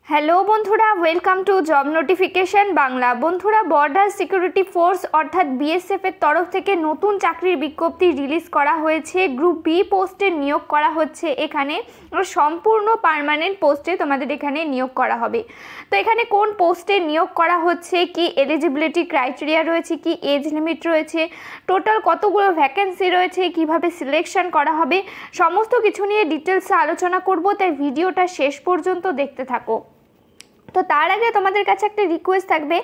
Hello বন্ধুরা, welcome to job notification Bangla. বন্ধুরা, border security force অর্থাৎ বিএসএফ এর তরফ থেকে নতুন চাকরির বিজ্ঞপ্তি রিলিজ করা হয়েছে। গ্রুপ বি পোস্টে নিয়োগ করা হচ্ছে। এখানে সম্পূর্ণ পার্মানেন্ট পোস্টে তোমাদের এখানে নিয়োগ করা হবে। তো এখানে কোন পোস্টে নিয়োগ করা হচ্ছে, কি এলিজিবিলিটি ক্রাইটেরিয়া রয়েছে, কি এজ লিমিট রয়েছে, টোটাল কতগুলো ভ্যাকেন্সি রয়েছে, কিভাবে সিলেকশন করা হবে, সমস্ত কিছু নিয়ে ডিটেলসে আলোচনা করব। তাই ভিডিওটা শেষ পর্যন্ত দেখতে থাকো। তো তার আগে তোমাদের কাছে একটা রিকোয়েস্ট থাকবে,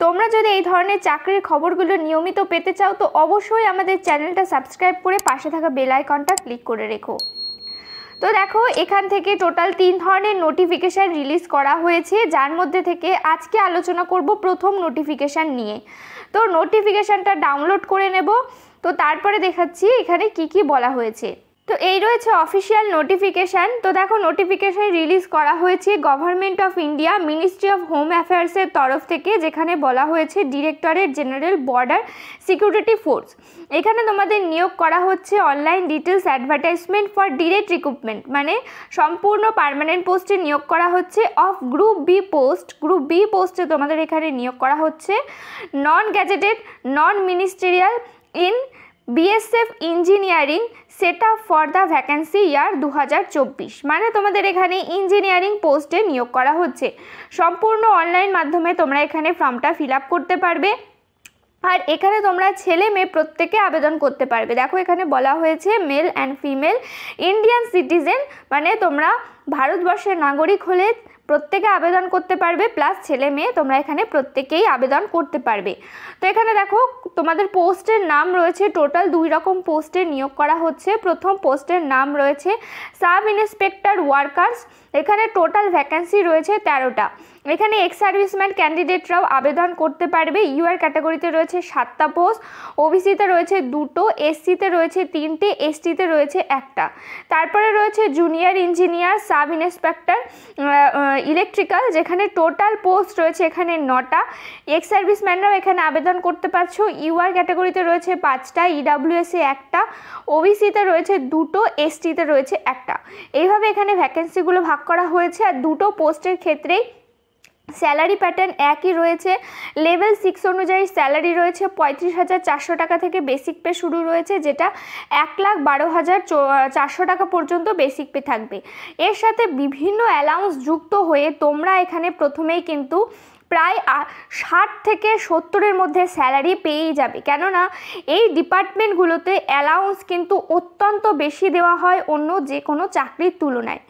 তোমরা যদি এই ধরনের চাকরির খবরগুলো নিয়মিত পেতে চাও তো অবশ্যই আমাদের চ্যানেলটা সাবস্ক্রাইব করে পাশে থাকা বেল আইকনটা ক্লিক করে রেখো। তো দেখো, এখান থেকে টোটাল 3 ধরনের নোটিফিকেশান রিলিজ করা হয়েছে, যার মধ্যে থেকে আজকে আলোচনা করব প্রথম নোটিফিকেশান নিয়ে। তো নোটিফিকেশানটা ডাউনলোড করে নেব। তো তারপরে দেখাচ্ছি এখানে কি কি বলা হয়েছে। তো এই রয়েছে অফিসিয়াল নোটিফিকেশান। তো দেখো, নোটিফিকেশান রিলিজ করা হয়েছে government of India ministry of home অ্যাফেয়ার্সের তরফ থেকে, যেখানে বলা হয়েছে directorate general border security force. এখানে তোমাদের নিয়োগ করা হচ্ছে online details advertisement for direct recruitment, মানে সম্পূর্ণ পার্মানেন্ট পোস্টে নিয়োগ করা হচ্ছে। Of group B post, group B পোস্টে তোমাদের এখানে নিয়োগ করা হচ্ছে non gazetted non ministerial in BSF engineering set up for the vacancy year 2024, মানে তোমাদের এখানে ইঞ্জিনিয়ারিং পোস্টে নিয়োগ করা হচ্ছে। সম্পূর্ণ অনলাইন মাধ্যমে তোমরা এখানে ফর্মটা ফিল আপ করতে পারবে। আর এখানে তোমরা ছেলে মেয়ে প্রত্যেকে আবেদন করতে পারবে। দেখো, এখানে বলা হয়েছে male and female Indian citizen, মানে তোমরা ভারতবর্ষের নাগরিক হলে প্রত্যেকে আবেদন করতে পারবে, প্লাস ছেলে মেয়ে তোমরা এখানে প্রত্যেকেই আবেদন করতে পারবে। তো এখানে দেখো, তোমাদের পোস্টের নাম রয়েছে, টোটাল 2 রকম পোস্টে নিয়োগ করা হচ্ছে। প্রথম পোস্টের নাম রয়েছে সাব ইন্সপেক্টর ওয়ার্কার্স। এখানে টোটাল ভ্যাকেন্সি রয়েছে 13টা। এখানে এক্স সার্ভিসম্যান ক্যান্ডিডেটরাও আবেদন করতে পারবে। ইউআর ক্যাটাগরিতে রয়েছে 7টা পোস্ট, ওবিসিতে রয়েছে 2টো, এসসিতে রয়েছে 3টে, এসটিতে রয়েছে 1টা। তারপরে রয়েছে junior engineer sub inspector electrical, যেখানে টোটাল পোস্ট রয়েছে এখানে 9টা। এক্স সার্ভিসম্যানরাও এখানে আবেদন করতে পারছো। ইউআর ক্যাটাগরিতে রয়েছে 5টা, ইডাব্লিউএসে 1টা, ওবিসিতে রয়েছে 2টো, এসটিতে রয়েছে 1টা। এইভাবে এখানে ভ্যাকেন্সিগুলো ভাগ করা হয়েছে। আর 2টো পোস্টের ক্ষেত্রেই স্যালারি প্যাটার্ন একই রয়েছে। লেভেল 6 অনুযায়ী স্যালারি রয়েছে 35,400 টাকা থেকে বেসিক পে শুরু রয়েছে, যেটা 1,12,400 টাকা পর্যন্ত বেসিক পে থাকবে। এর সাথে বিভিন্ন অ্যালাউন্স যুক্ত হয়ে তোমরা এখানে প্রথমেই কিন্তু প্রায় 60 থেকে 70-এর মধ্যে স্যালারি পেয়েই যাবে। কেননা এই ডিপার্টমেন্টগুলোতে অ্যালাউন্স কিন্তু অত্যন্ত বেশি দেওয়া হয় অন্য যে কোনো চাকরির তুলনায়।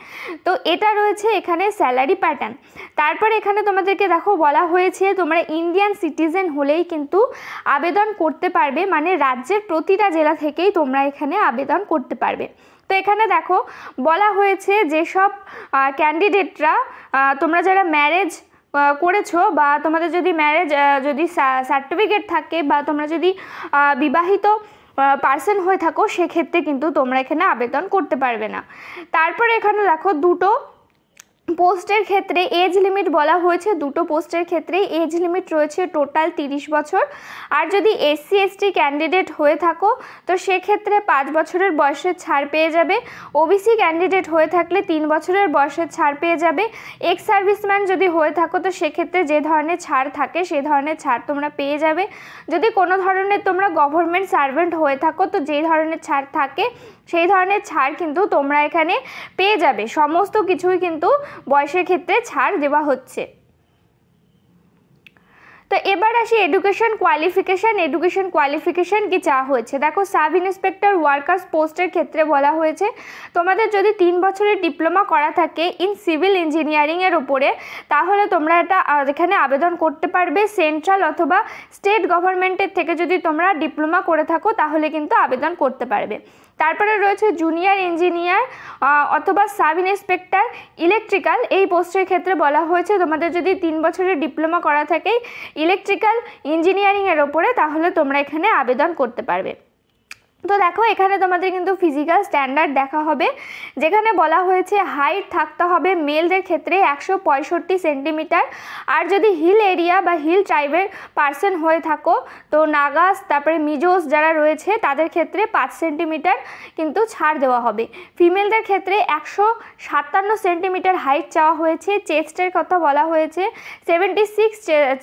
তো এটা রয়েছে এখানে স্যালারি প্যাটার্ন। তারপর এখানে তোমাদেরকে দেখো বলা হয়েছে তোমরা ইন্ডিয়ান সিটিজেন হলেই কিন্তু আবেদন করতে পারবে, মানে রাজ্যের প্রতিটা জেলা থেকেই তোমরা এখানে আবেদন করতে পারবে। তো এখানে দেখো বলা হয়েছে যেসব ক্যান্ডিডেটরা তোমরা যারা ম্যারেজ করেছো বা তোমাদের যদি ম্যারেজ যদি সার্টিফিকেট থাকে বা তোমরা যদি বিবাহিত পার্সন হয়ে থাকো, সেক্ষেত্রে কিন্তু তোমরা এখানে আবেদন করতে পারবে না। তারপরে এখানে দেখো 2টো পোস্টের ক্ষেত্রে এজ লিমিট বলা হয়েছে। 2টো পোস্টের ক্ষেত্রেই এজ লিমিট রয়েছে টোটাল 30 বছর। আর যদি এসসি এসটি ক্যান্ডিডেট হয়ে থাকো তো সেক্ষেত্রে 5 বছরের বয়সের ছাড় পেয়ে যাবে। ওবিসি ক্যান্ডিডেট হয়ে থাকলে 3 বছরের বয়সের ছাড় পেয়ে যাবে। এক্স সার্ভিসম্যান যদি হয়ে থাকো তো সেক্ষেত্রে যে ধরনের ছাড় থাকে সেই ধরনের ছাড় তোমরা পেয়ে যাবে। যদি কোনো ধরনের তোমরা গভর্নমেন্ট সার্ভেন্ট হয়ে থাকো তো যেই ধরনের ছাড় থাকে সেই ধরনের ছাড় কিন্তু তোমরা এখানে পেয়ে যাবে। সমস্ত কিছুই কিন্তু বয়সের ক্ষেত্রে ছাড় দেওয়া হচ্ছে। তো এবার আসি এডুকেশন কোয়ালিফিকেশান কি চাওয়া হয়েছে। দেখো, সাব ইন্সপেক্টর ওয়ার্কার্স পোস্টের ক্ষেত্রে বলা হয়েছে তোমাদের যদি 3 বছরের ডিপ্লোমা করা থাকে ইন সিভিল ইঞ্জিনিয়ারিংয়ের ওপরে, তাহলে তোমরা এটা এখানে আবেদন করতে পারবে। সেন্ট্রাল অথবা স্টেট গভর্নমেন্টের থেকে যদি তোমরা ডিপ্লোমা করে থাকো তাহলে কিন্তু আবেদন করতে পারবে। তারপরে রয়েছে জুনিয়র ইঞ্জিনিয়ার অথবা সাব ইন্সপেক্টর ইলেকট্রিক্যাল। এই পোস্টের ক্ষেত্রে বলা হয়েছে তোমাদের যদি 3 বছরের ডিপ্লোমা করা থাকে ইলেকট্রিক্যাল ইঞ্জিনিয়ারিংয়ের ওপরে, তাহলে তোমরা এখানে আবেদন করতে পারবে। তো দেখো এখানে তোমাদের কিন্তু ফিজিক্যাল স্ট্যান্ডার্ড দেখা হবে, যেখানে বলা হয়েছে হাইট থাকতে হবে মেলদের ক্ষেত্রে 165 সেন্টিমিটার। আর যদি হিল এরিয়া বা হিল ট্রাইবের পার্সন হয়ে থাকো, তো নাগাস তারপরে মিজোস যারা রয়েছে তাদের ক্ষেত্রে 5 সেন্টিমিটার কিন্তু ছাড় দেওয়া হবে। ফিমেলদের ক্ষেত্রে 157 সেন্টিমিটার হাইট চাওয়া হয়েছে। চেস্টের কথা বলা হয়েছে 76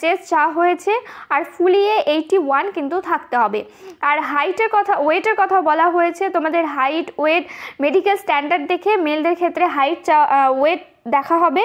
চেস্ট চাওয়া হয়েছে। আর ফুলিয়ে 81 কিন্তু থাকতে হবে। আর হাইটের কথা ওয়েটের কথা বলা হয়েছে, তোমাদের হাইট ওয়েট মেডিকেল স্ট্যান্ডার্ড দেখে মেলদের ক্ষেত্রে ওয়েট দেখা হবে।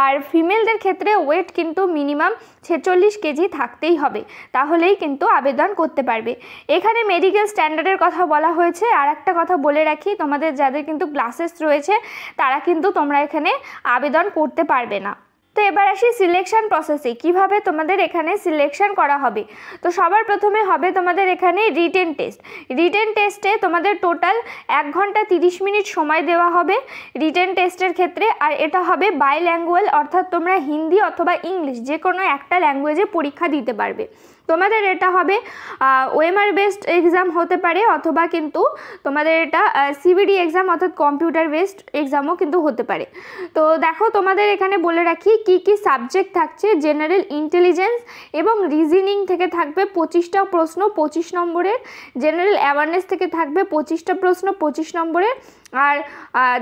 আর ফিমেলদের ক্ষেত্রে ওয়েট কিন্তু মিনিমাম 46 কেজি থাকতেই হবে, তাহলেই কিন্তু আবেদন করতে পারবে। এখানে মেডিকেল স্ট্যান্ডার্ডের কথা বলা হয়েছে। আর একটা কথা বলে রাখি, তোমাদের যাদের কিন্তু ক্লাসেস রয়েছে তারা কিন্তু তোমরা এখানে আবেদন করতে পারবে না। তো এবার আসি সিলেকশন প্রসেসে, কিভাবে তোমাদের এখানে সিলেকশন করা হবে। তো সবার প্রথমে হবে তোমাদের এখানে রিটেন টেস্ট। রিটেন টেস্টে তোমাদের টোটাল 1 ঘন্টা 30 মিনিট সময় দেওয়া হবে রিটেন টেস্টের ক্ষেত্রে। আর এটা হবে বাইল্যাঙ্গুয়াল, অর্থাৎ তোমরা হিন্দি অথবা ইংলিশ যে কোনো একটা ল্যাঙ্গুয়েজে পরীক্ষা দিতে পারবে। তোমাদের এটা হবে ওএমআর বেসড এক্সাম হতে পারে, অথবা কিন্তু তোমাদের এটা সিবিডি এক্সাম অর্থাৎ কম্পিউটার বেসড এক্সামও কিন্তু হতে পারে। তো দেখো তোমাদের এখানে বলে রাখি কি কি সাবজেক্ট থাকছে। জেনারেল ইন্টেলিজেন্স এবং রিজনিং থেকে থাকবে 25টা প্রশ্ন 25 নম্বরের। জেনারেল অ্যাওয়ারনেস থেকে থাকবে 25টা প্রশ্ন 25 নম্বরের। আর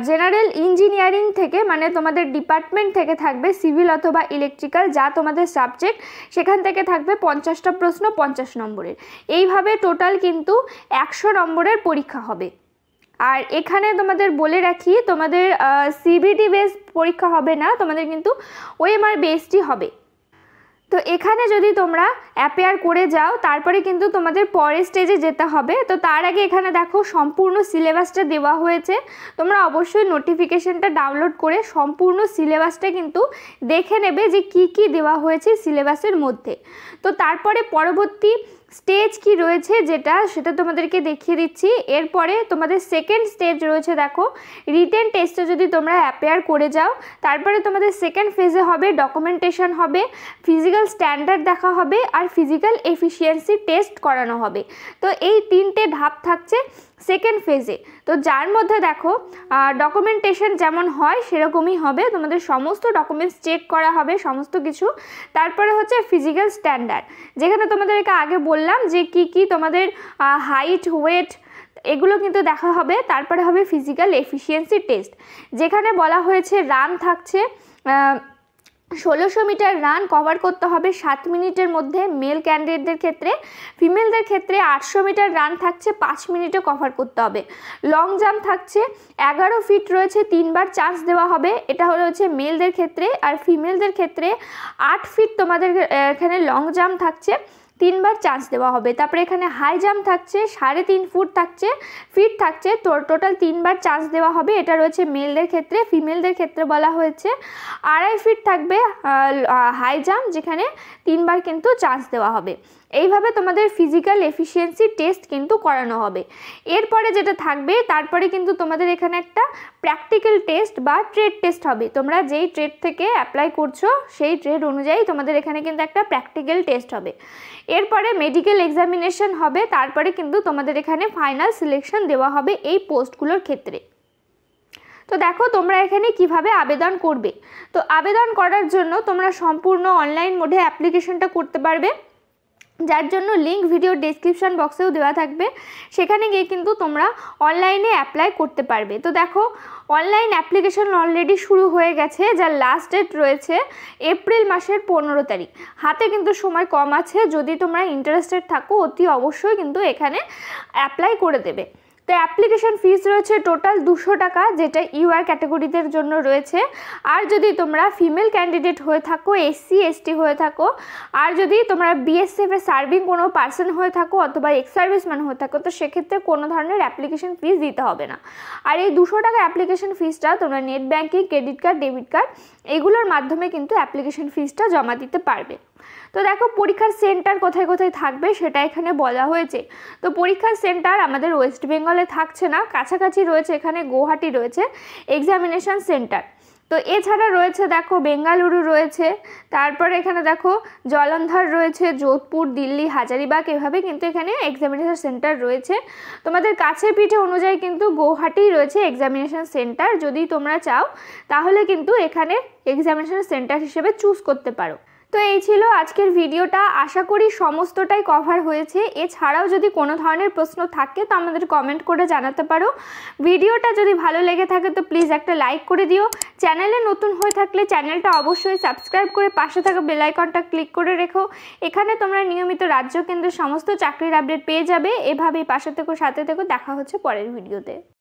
জেনারেল ইঞ্জিনিয়ারিং থেকে মানে তোমাদের ডিপার্টমেন্ট থেকে থাকবে সিভিল অথবা ইলেকট্রিক্যাল যা তোমাদের সাবজেক্ট, সেখান থেকে থাকবে 50টা প্রশ্ন 50 নম্বরের। এইভাবে টোটাল কিন্তু 100 নম্বরের পরীক্ষা হবে। আর এখানে তোমাদের বলে রাখি তোমাদের সিবিটি বেস পরীক্ষা হবে না, তোমাদের কিন্তু ওএমআর বেসডই হবে। তো এখানে যদি তোমরা অ্যাপিয়ার করে যাও তারপরে কিন্তু তোমাদের পরের স্টেজে যেতে হবে। তো তার আগে এখানে দেখো সম্পূর্ণ সিলেবাসটা দেওয়া হয়েছে, তোমরা অবশ্যই নোটিফিকেশনটা ডাউনলোড করে সম্পূর্ণ সিলেবাসটা কিন্তু দেখে নেবে যে কি কি দেওয়া হয়েছে সিলেবাসের মধ্যে। তো তারপরে পরবর্তী স্টেজ কি রয়েছে সেটা তোমাদেরকে দেখিয়ে দিচ্ছি। এরপরে তোমাদের সেকেন্ড স্টেজ রয়েছে, দেখো রিটেন টেস্টে যদি তোমরা অ্যাপিয়ার করে যাও তারপরে তোমাদের সেকেন্ড ফেজে হবে ডকুমেন্টেশন হবে, ফিজিক্যাল স্ট্যান্ডার্ড দেখা হবে আর ফিজিক্যাল এফিসিয়েন্সি টেস্ট করানো হবে। তো এই 3টে ধাপ থাকছে সেকেন্ড ফেজে। তো যার মধ্যে দেখো ডকুমেন্টেশন যেমন হয় সেরকমই হবে, তোমাদের সমস্ত ডকুমেন্টস চেক করা হবে সমস্ত কিছু। তারপরে হচ্ছে ফিজিক্যাল স্ট্যান্ডার্ড, যেখানে তোমাদেরকে আগে বললাম যে কি কি তোমাদের হাইট ওয়েট এগুলো কিন্তু দেখা হবে। তারপরে হবে ফিজিক্যাল এফিসিয়েন্সি টেস্ট, যেখানে বলা হয়েছে রান থাকছে 1600 মিটার রান কভার করতে হবে 7 মিনিটের মধ্যে মেল ক্যান্ডিডেটদের ক্ষেত্রে। ফিমেলদের ক্ষেত্রে 800 মিটার রান থাকছে 5 মিনিটে কভার করতে হবে। লং জাম্প থাকছে 11 ফিট রয়েছে 3বার চান্স দেওয়া হবে, এটা হচ্ছে মেলদের ক্ষেত্রে। আর ফিমেলদের ক্ষেত্রে 8 ফিট তোমাদের এখানে লং জাম্প থাকছে 3বার চান্স দেওয়া হবে। তারপরে এখানে হাই জাম্প থাকছে 3.5 ফুট ফিট থাকছে, টোটাল 3বার চান্স দেওয়া হবে, এটা রয়েছে মেলদের ক্ষেত্রে। ফিমেলদের ক্ষেত্রে বলা হয়েছে 2.5 ফিট থাকবে হাই জাম্প, যেখানে 3বার কিন্তু চান্স দেওয়া হবে। এইভাবে তোমাদের ফিজিক্যাল এফিসিয়েন্সি টেস্ট কিন্তু করানো হবে। এরপরে যেটা থাকবে তারপরে কিন্তু তোমাদের এখানে একটা প্র্যাকটিক্যাল টেস্ট বা ট্রেড টেস্ট হবে। তোমরা যেই ট্রেড থেকে অ্যাপ্লাই করছো সেই ট্রেড অনুযায়ী তোমাদের এখানে কিন্তু একটা প্র্যাকটিক্যাল টেস্ট হবে। এরপরে মেডিকেল এক্সামিনেশন হবে, তারপরে কিন্তু তোমাদের এখানে ফাইনাল সিলেকশন দেওয়া হবে এই পোস্টগুলোর ক্ষেত্রে। তো দেখো তোমরা এখানে কিভাবে আবেদন করবে। তো আবেদন করার জন্য তোমরা সম্পূর্ণ অনলাইন মোডে অ্যাপ্লিকেশনটা করতে পারবে, যার জন্য লিঙ্ক ভিডিও ডেসক্রিপশন বক্সেও দেওয়া থাকবে, সেখানে গিয়ে কিন্তু তোমরা অনলাইনে অ্যাপ্লাই করতে পারবে। তো দেখো অনলাইন অ্যাপ্লিকেশন অলরেডি শুরু হয়ে গেছে, যার লাস্ট ডেট রয়েছে এপ্রিল মাসের 15 তারিখ। হাতে কিন্তু সময় কম আছে, যদি তোমরা ইন্টারেস্টেড থাকো অতি অবশ্যই কিন্তু এখানে অ্যাপ্লাই করে দেবে। তো অ্যাপ্লিকেশন ফিস রয়েছে টোটাল 200 টাকা, যেটা ইউআর ক্যাটাগরিদের জন্য রয়েছে। আর যদি তোমরা ফিমেল ক্যান্ডিডেট হয়ে থাকো, এসসি এসটি হয়ে থাকো, আর যদি তোমরা বিএসএফে সার্ভিং কোনো পার্সন হয়ে থাকো অথবা এক্স সার্ভিসম্যান হয়ে থাকো, তো সেক্ষেত্রে কোনো ধরনের অ্যাপ্লিকেশন ফিস দিতে হবে না। আর এই 200 টাকা অ্যাপ্লিকেশন ফিসটা তোমরা net banking, credit card, debit card এগুলোর মাধ্যমে কিন্তু অ্যাপ্লিকেশন ফিসটা জমা দিতে পারবে। তো দেখো পরীক্ষার সেন্টার কোথায় কোথায় থাকবে সেটা এখানে বলা হয়েছে। তো পরীক্ষার সেন্টার আমাদের ওয়েস্ট বেঙ্গলে থাকছে না, কাছাকাছি রয়েছে, এখানে গুয়াহাটি রয়েছে এক্সামিনেশন সেন্টার। তো এছাড়া রয়েছে দেখো বেঙ্গালুরু রয়েছে, তারপরে এখানে দেখো জলন্ধর রয়েছে, যোধপুর, দিল্লি, হাজারিবাগ, এভাবে কিন্তু এখানে এক্সামিনেশন সেন্টার রয়েছে। তোমাদের কাছের পিঠে অনুযায়ী কিন্তু গৌহাটি রয়েছে এক্সামিনেশন সেন্টার। যদি তোমরা চাও তাহলে কিন্তু এখানে এক্সামিনেশন সেন্টার হিসেবে চুজ করতে পারো। তো এই ছিল আজকের ভিডিওটা, আশা করি সমস্তটাই কভার হয়েছে। এছাড়াও যদি কোনো ধরনের প্রশ্ন থাকে তো আমাদের কমেন্ট করে জানাতে পারো। ভিডিওটা যদি ভালো লেগে থাকে তো প্লিজ একটা লাইক করে দিও। চ্যানেলে নতুন হয়ে থাকলে চ্যানেলটা অবশ্যই সাবস্ক্রাইব করে পাশে থাকা বেল আইকনটা ক্লিক করে রেখো। এখানে তোমরা নিয়মিত রাজ্য কেন্দ্রের সমস্ত চাকরির আপডেট পেয়ে যাবে। এভাবেই পাশে থেকো, সাথে থেকো। দেখা হচ্ছে পরের ভিডিওতে।